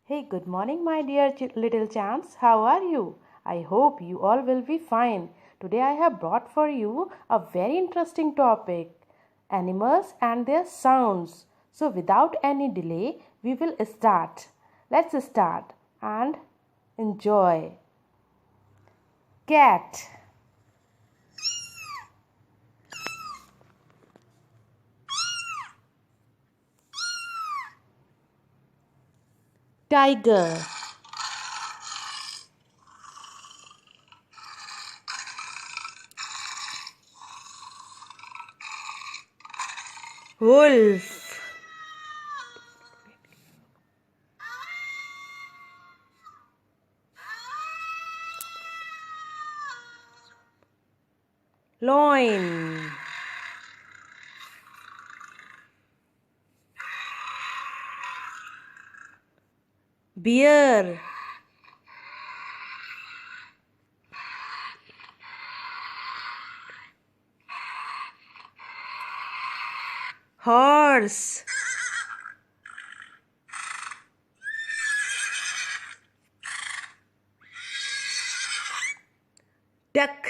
Hey, good morning, my dear little champs. How are you? I hope you all will be fine. Today I have brought for you a very interesting topic, animals and their sounds. So, without any delay, we will start. Let's start and enjoy. Cat, tiger, wolf, loin, bear, horse, duck,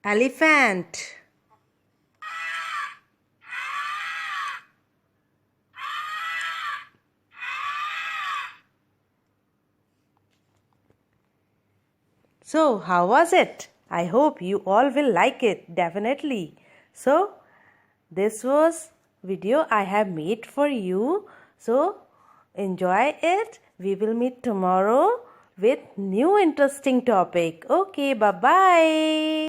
elephant, So, how was it? I hope you all will like it, definitely. So, this was video I have made for you. So, enjoy it. We will meet tomorrow with new interesting topic. Okay, bye-bye.